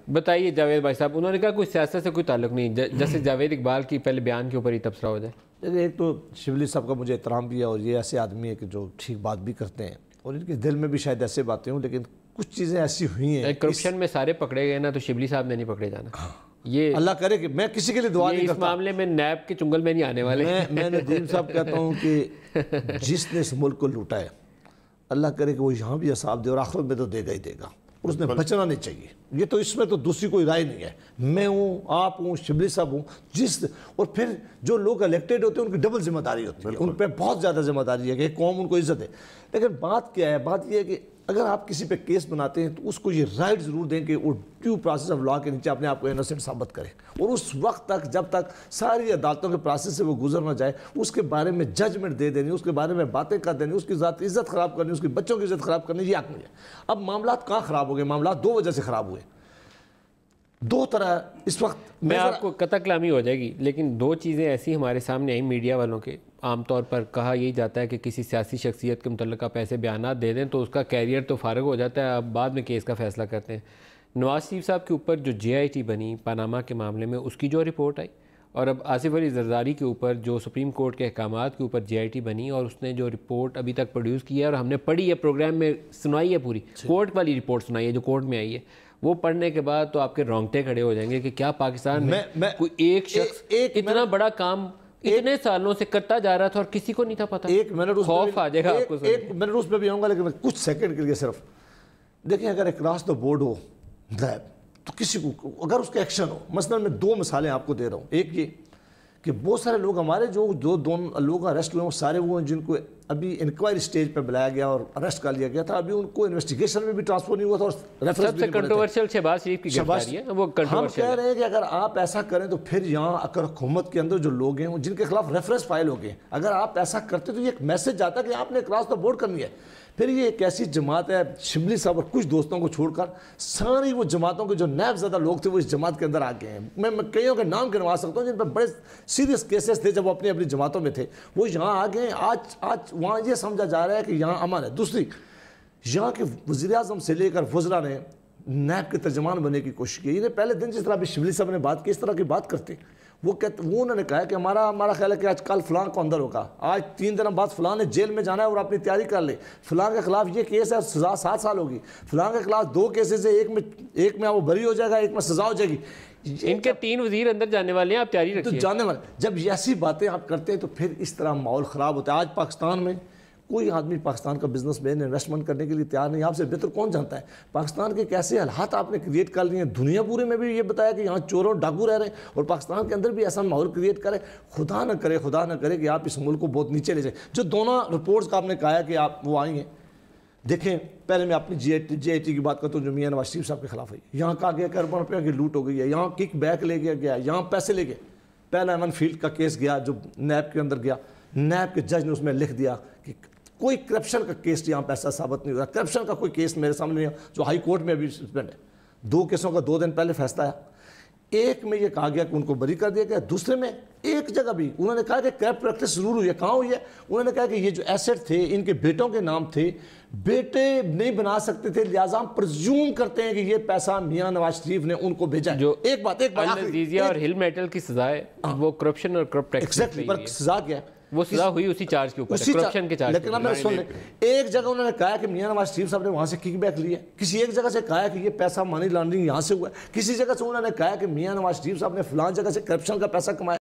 بتائیے جاوید بھائی صاحب، انہوں نے کہا کوئی سیاست سے کوئی تعلق نہیں، جیسے جاوید اقبال کی پہلے بیان کے اوپر ہی تبصرہ ہو جائے. دیکھیں ایک تو شبلی صاحب کا مجھے احترام بھی ہے، اور یہ ایسے آدمی ہے کہ جو ٹھیک بات بھی کرتے ہیں، اور ان کے دل میں بھی شاید ایسے باتیں ہوں، لیکن کچھ چیزیں ایسی ہوئی ہیں. کرپشن میں سارے پکڑے گئے نا، تو شبلی صاحب نے نہیں پکڑے جانا. یہ اللہ کرے کہ میں کسی کے لیے دعا نہیں کرتا، اس معاملے میں نیب کے چنگل میں نہیں آنے والے. میں ندیم صاحب کہتا ہوں کہ جس نے اس ملک کو لوٹا ہے، اللہ کرے کہ وہ یہاں بھی حساب دے اور آخرت میں تو دے گا ہی دے گا، اور اس نے بچنا نہیں چاہیے. یہ تو اس میں تو دوسری کوئی رائے نہیں ہے. میں ہوں، آپ ہوں، شبلی صاحب ہوں، اور پھر جو لوگ الیکٹڈ ہوتے ہیں ان کی ڈبل ذمہ داری ہوتی ہے، ان پہ بہت زیادہ ذمہ داری ہے کہ قوم ان کو عزت ہے. لیکن بات کیا ہے؟ بات یہ ہے کہ اگر آپ کسی پہ کیس بناتے ہیں تو اس کو یہ رائٹ ضرور دیں کہ وہ ڈیو پروسیس آف لا کے نیچے اپنے آپ کو انوسنٹ ثابت کرے، اور اس وقت تک جب تک ساری عدالتوں کے پروسیس سے وہ گزر نہ جائے اس کے بارے میں ججمنٹ دے دینی، اس کے بارے میں باتیں کر دینی، اس کی ذاتی عزت خراب کرنی، اس کی بچوں کی عزت خراب کرنی، یہ حق نہیں ہے. اب معاملات کہاں خراب ہو گئے؟ معاملات دو وجہ سے خراب ہوئے، دو طرح اس وقت. میں آپ کو قطع کلامی ہو جائے گی، لیکن دو چیزیں ایسی ہمارے سامنے آئیں میڈیا والوں کے. عام طور پر کہا یہی جاتا ہے کہ کسی سیاسی شخصیت کے متعلق آپ ایسے بیانات دے دیں تو اس کا کیریئر تو فارغ ہو جاتا ہے، اب بعد میں کیس کا فیصلہ کرتے ہیں. نواز شریف صاحب کے اوپر جو جے آئی ٹی بنی پاناما کے معاملے میں، اس کی جو رپورٹ آئی، اور اب آصف علی زرداری کے اوپر جو سپریم کورٹ کے احکامات کے اوپر جے آئی ٹی بنی، اور اس نے جو رپورٹ ابھی تک پروڈیوس کی ہے اور ہم نے پڑھی ہے، پروگرام میں سنائی ہے، پوری کورٹ والی رپورٹ سنائی ہے جو کورٹ میں آئی ہے، وہ پڑھنے کے بعد تو آپ کے رونگٹے کھڑے ہو جائیں گے کہ کیا پاکستان میں کوئی ایک شخص اتنا بڑا کام اتنے سالوں سے کرتا جا رہا تھا اور کسی کو نہیں تھا پتا. ایک منٹ خوف آ جائے گا آپ کو. ایک منٹ اس پہ بھی آؤں گا، لیکن کچھ سیکنڈ کے لیے صرف دیکھیں. اگر اکراس دا بورڈ ہو تو کسی کو اگر اس کا ایکشن ہو، مثلا میں دو مثالیں آپ کو دے رہا ہوں. ایک یہ کہ بہت سارے لوگ ہمارے جو دونوں لوگ اریسٹ ہوئے ہیں، وہ سارے وہ ہیں جن کو ابھی انکوائری سٹیج پہ بلایا گیا اور اریسٹ کر لیا گیا تھا. ابھی ان کو انویسٹیگیشن میں بھی ٹرانسفر نہیں ہوا تھا، اور سب سے کنٹروورشل شہباز شریف کی گرفتاری ہے. وہ ہم کہہ رہے ہیں کہ اگر آپ ایسا کریں تو پھر یہاں اگر حکومت کے اندر جو لوگ ہیں جن کے خلاف ریفرنس فائل ہو گئے، اگر آپ ایسا کرتے تو یہ ایک میسج جاتا ہے کہ آپ نے کراس دا بورڈ کرنی ہے. پھر یہ ایک ایسی جماعت ہے، شبلی صاحب اور کچھ دوستوں کو چھوڑ کر ساری وہ جماعتوں کے جو نیب زدہ لوگ تھے وہ اس جماعت کے اندر آ گئے ہیں. میں کئیوں کے نام گنوا سکتا ہوں جن پر بڑے سیریس کیسز تھے جب وہ اپنی اپنی جماعتوں میں تھے، وہ یہاں آ گئے. آج وہاں یہ سمجھا جا رہا ہے کہ یہاں امن ہے. دوسری، یہاں کے وزیراعظم سے لے کر وزرا نے نیب کے ترجمان بننے کی کوشش کی. انہیں پہلے دن جس طرح ابھی شبلی صاحب نے بات کی، اس طرح کی بات کرتے وہ انہوں نے کہا کہ ہمارا خیال ہے کہ آج کل فلاں کو اندر ہوگا، آج 3 دن بعد فلاں نے جیل میں جانا ہے اور اپنی تیاری کر لے، فلاں کے خلاف یہ کیس ہے سزا 7 سال ہوگی، فلاں کے خلاف 2 کیسز ہے، ایک میں وہ بری ہو جائے گا، ایک میں سزا ہو جائے گی. ان کے 3 وزیر اندر جانے والے ہیں، آپ تیاری رکھیے. تو جانے والے جب ایسی باتیں آپ کرتے ہیں تو پھر اس طرح ماحول خراب ہوتا ہے. آج پاکستان میں کوئی آدمی پاکستان کا بزنس مین انویسٹمنٹ کرنے کے لیے تیار نہیں. آپ سے بہتر کون جانتا ہے پاکستان کے کیسے حالات آپ نے کریٹ کر لیے ہیں. دنیا پورے میں بھی یہ بتایا کہ یہاں چور اور ڈاکو رہ رہے ہیں، اور پاکستان کے اندر بھی ایسا ماحول کریٹ کرے. خدا نہ کرے کہ آپ اس ملک کو بہت نیچے لے جائیں. جو دونوں رپورٹس کا آپ نے کہا ہے کہ آپ وہ آئی ہیں، دیکھیں پہلے میں اپنی جے آئی ٹی کی بات کرتا ہوں جو میاں نواز شریف صاحب کے خلاف ہے. یہاں کہا گیا کہ اربوں روپیہ کی لوٹ ہو گئی ہے، یہاں کک بیک لے گیا، یہاں پیسے لے گئے. پہلا ایمن فیلڈ کا کیس گیا جو نیب کے اندر گیا، نیب کے جج نے اس میں لکھ دیا کہ کوئی کرپشن کا کیس یہاں پیسہ ثابت نہیں ہوا. کرپشن کا کوئی کیس میرے سامنے نہیں ہے جو ہائی کورٹ میں ابھی سسپینڈ ہے. 2 کیسوں کا 2 دن پہلے فیصلہ ہے. ایک میں یہ کہا گیا کہ ان کو بری کر دیا گیا، دوسرے میں ایک جگہ بھی انہوں نے کہا کہ کرپٹ پریکٹس ضرور ہوئی ہے. کہاں ہوئی ہے؟ انہوں نے کہا کہ یہ جو ایسٹ تھے ان کے بیٹوں کے نام تھے، بیٹے نہیں بنا سکتے تھے، لہٰذا ہم پرزیوم کرتے ہیں کہ یہ پیسہ میاں نواز شریف نے ان کو بھیجا. جو ایک بات العزیزیہ اور ہل میٹل کی سزا ہے، وہ کرپشن اور کرپٹ پریکٹس پر سزا کیا ہے؟ وہ سزا ہوئی اسی چارج کے اوپر، کرپشن کے چارج. لیکن میں سن لیں، ایک جگہ انہوں نے کہا کہ میاں نواز شریف صاحب نے وہاں سے کک بیک لی ہے، کسی ایک جگہ سے کہا کہ یہ پیسہ منی لانڈرنگ یہاں سے ہوا ہے، کسی جگہ سے انہوں نے کہا کہ میاں نواز شریف صاحب نے فلاں جگہ سے کرپشن کا پیسہ کمایا.